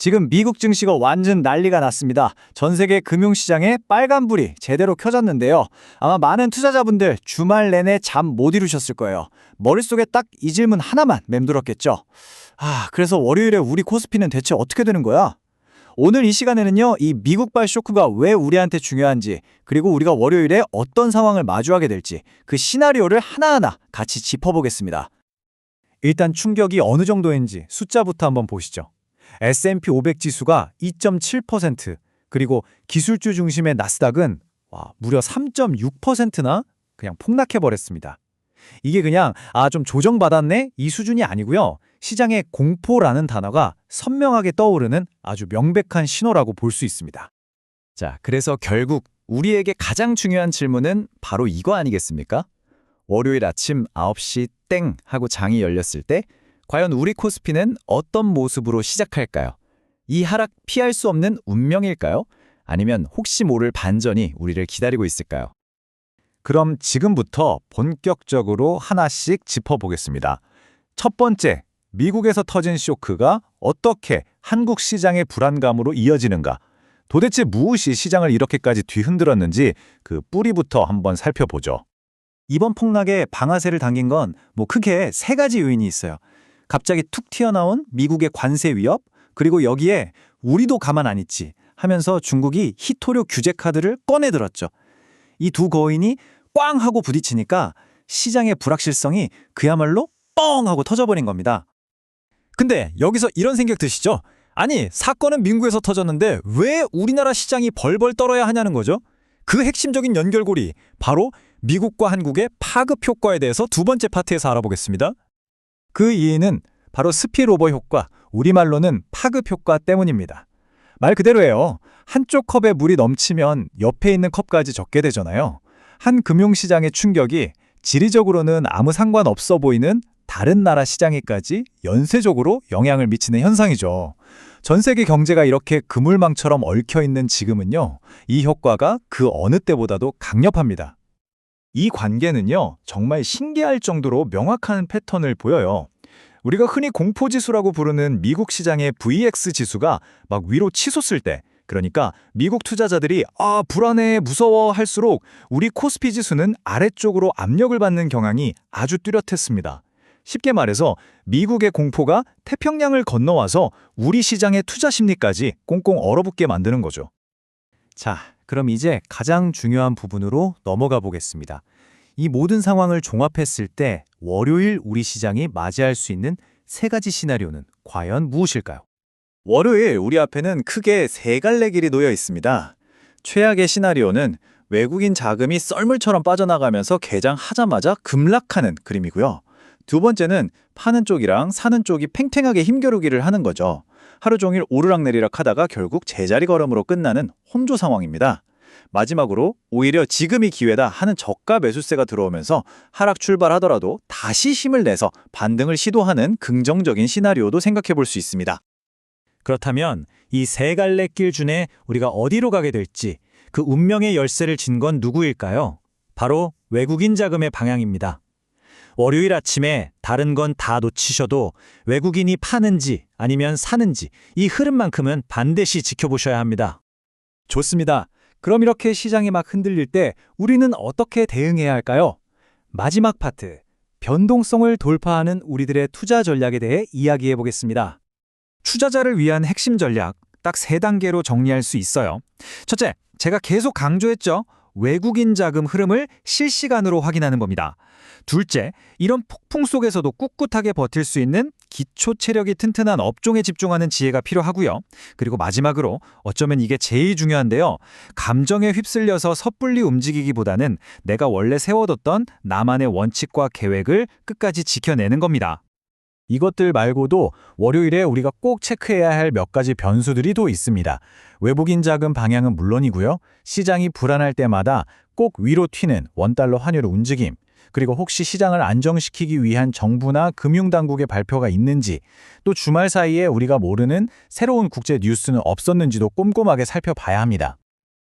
지금 미국 증시가 완전 난리가 났습니다. 전 세계 금융시장에 빨간불이 제대로 켜졌는데요. 아마 많은 투자자분들 주말 내내 잠 못 이루셨을 거예요. 머릿속에 딱 이 질문 하나만 맴돌았겠죠. 그래서 월요일에 우리 코스피는 대체 어떻게 되는 거야? 오늘 이 시간에는요, 이 미국발 쇼크가 왜 우리한테 중요한지, 그리고 우리가 월요일에 어떤 상황을 마주하게 될지, 그 시나리오를 하나하나 같이 짚어보겠습니다. 일단 충격이 어느 정도인지 숫자부터 한번 보시죠. S&P 500 지수가 2.7%, 그리고 기술주 중심의 나스닥은 무려 3.6%나 그냥 폭락해버렸습니다. 이게 그냥 좀 조정받았네? 이 수준이 아니고요. 시장의 공포라는 단어가 선명하게 떠오르는 아주 명백한 신호라고 볼 수 있습니다. 자, 그래서 결국 우리에게 가장 중요한 질문은 바로 이거 아니겠습니까? 월요일 아침 9시 땡 하고 장이 열렸을 때 과연 우리 코스피는 어떤 모습으로 시작할까요? 이 하락 피할 수 없는 운명일까요? 아니면 혹시 모를 반전이 우리를 기다리고 있을까요? 그럼 지금부터 본격적으로 하나씩 짚어보겠습니다. 첫 번째, 미국에서 터진 쇼크가 어떻게 한국 시장의 불안감으로 이어지는가? 도대체 무엇이 시장을 이렇게까지 뒤흔들었는지 그 뿌리부터 한번 살펴보죠. 이번 폭락에 방아쇠를 당긴 건 크게 세 가지 요인이 있어요. 갑자기 툭 튀어나온 미국의 관세 위협, 그리고 여기에 우리도 가만 안 있지 하면서 중국이 희토류 규제 카드를 꺼내들었죠. 이 두 거인이 꽝 하고 부딪히니까 시장의 불확실성이 그야말로 뻥 하고 터져버린 겁니다. 근데 여기서 이런 생각 드시죠? 아니, 사건은 미국에서 터졌는데 왜 우리나라 시장이 벌벌 떨어야 하냐는 거죠? 그 핵심적인 연결고리, 바로 미국과 한국의 파급 효과에 대해서 두 번째 파트에서 알아보겠습니다. 그 이유는 바로 스피일오버 효과, 우리말로는 파급 효과 때문입니다. 말 그대로예요. 한쪽 컵에 물이 넘치면 옆에 있는 컵까지 젖게 되잖아요. 한 금융시장의 충격이 지리적으로는 아무 상관없어 보이는 다른 나라 시장에까지 연쇄적으로 영향을 미치는 현상이죠. 전 세계 경제가 이렇게 그물망처럼 얽혀있는 지금은요, 이 효과가 그 어느 때보다도 강력합니다. 이 관계는요, 정말 신기할 정도로 명확한 패턴을 보여요. 우리가 흔히 공포지수라고 부르는 미국 시장의 VX 지수가 막 위로 치솟을 때, 그러니까 미국 투자자들이 불안해, 무서워 할수록 우리 코스피 지수는 아래쪽으로 압력을 받는 경향이 아주 뚜렷했습니다. 쉽게 말해서 미국의 공포가 태평양을 건너와서 우리 시장의 투자 심리까지 꽁꽁 얼어붙게 만드는 거죠. 자, 그럼 이제 가장 중요한 부분으로 넘어가 보겠습니다. 이 모든 상황을 종합했을 때 월요일 우리 시장이 맞이할 수 있는 세 가지 시나리오는 과연 무엇일까요? 월요일 우리 앞에는 크게 세 갈래 길이 놓여 있습니다. 최악의 시나리오는 외국인 자금이 썰물처럼 빠져나가면서 개장하자마자 급락하는 그림이고요. 두 번째는 파는 쪽이랑 사는 쪽이 팽팽하게 힘겨루기를 하는 거죠. 하루 종일 오르락내리락 하다가 결국 제자리 걸음으로 끝나는 혼조 상황입니다. 마지막으로 오히려 지금이 기회다 하는 저가 매수세가 들어오면서 하락 출발하더라도 다시 힘을 내서 반등을 시도하는 긍정적인 시나리오도 생각해 볼 수 있습니다. 그렇다면 이 세 갈래 길 중에 우리가 어디로 가게 될지 그 운명의 열쇠를 진 건 누구일까요? 바로 외국인 자금의 방향입니다. 월요일 아침에 다른 건 다 놓치셔도 외국인이 파는지 아니면 사는지 이 흐름만큼은 반드시 지켜보셔야 합니다. 좋습니다. 그럼 이렇게 시장이 막 흔들릴 때 우리는 어떻게 대응해야 할까요? 마지막 파트, 변동성을 돌파하는 우리들의 투자 전략에 대해 이야기해 보겠습니다. 투자자를 위한 핵심 전략, 딱 세 단계로 정리할 수 있어요. 첫째, 제가 계속 강조했죠. 외국인 자금 흐름을 실시간으로 확인하는 겁니다. 둘째, 이런 폭풍 속에서도 꿋꿋하게 버틸 수 있는 기초 체력이 튼튼한 업종에 집중하는 지혜가 필요하고요. 그리고 마지막으로 어쩌면 이게 제일 중요한데요. 감정에 휩쓸려서 섣불리 움직이기보다는 내가 원래 세워뒀던 나만의 원칙과 계획을 끝까지 지켜내는 겁니다. 이것들 말고도 월요일에 우리가 꼭 체크해야 할 몇 가지 변수들이 또 있습니다. 외국인 자금 방향은 물론이고요. 시장이 불안할 때마다 꼭 위로 튀는 원달러 환율의 움직임, 그리고 혹시 시장을 안정시키기 위한 정부나 금융당국의 발표가 있는지, 또 주말 사이에 우리가 모르는 새로운 국제 뉴스는 없었는지도 꼼꼼하게 살펴봐야 합니다.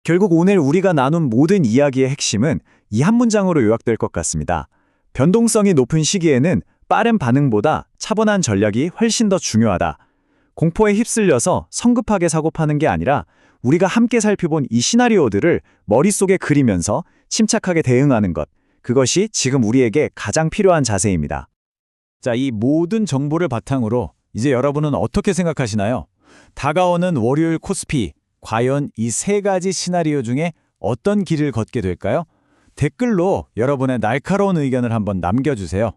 결국 오늘 우리가 나눈 모든 이야기의 핵심은 이 한 문장으로 요약될 것 같습니다. 변동성이 높은 시기에는 빠른 반응보다 차분한 전략이 훨씬 더 중요하다. 공포에 휩쓸려서 성급하게 사고파는 게 아니라 우리가 함께 살펴본 이 시나리오들을 머릿속에 그리면서 침착하게 대응하는 것. 그것이 지금 우리에게 가장 필요한 자세입니다. 자, 이 모든 정보를 바탕으로 이제 여러분은 어떻게 생각하시나요? 다가오는 월요일 코스피, 과연 이 세 가지 시나리오 중에 어떤 길을 걷게 될까요? 댓글로 여러분의 날카로운 의견을 한번 남겨주세요.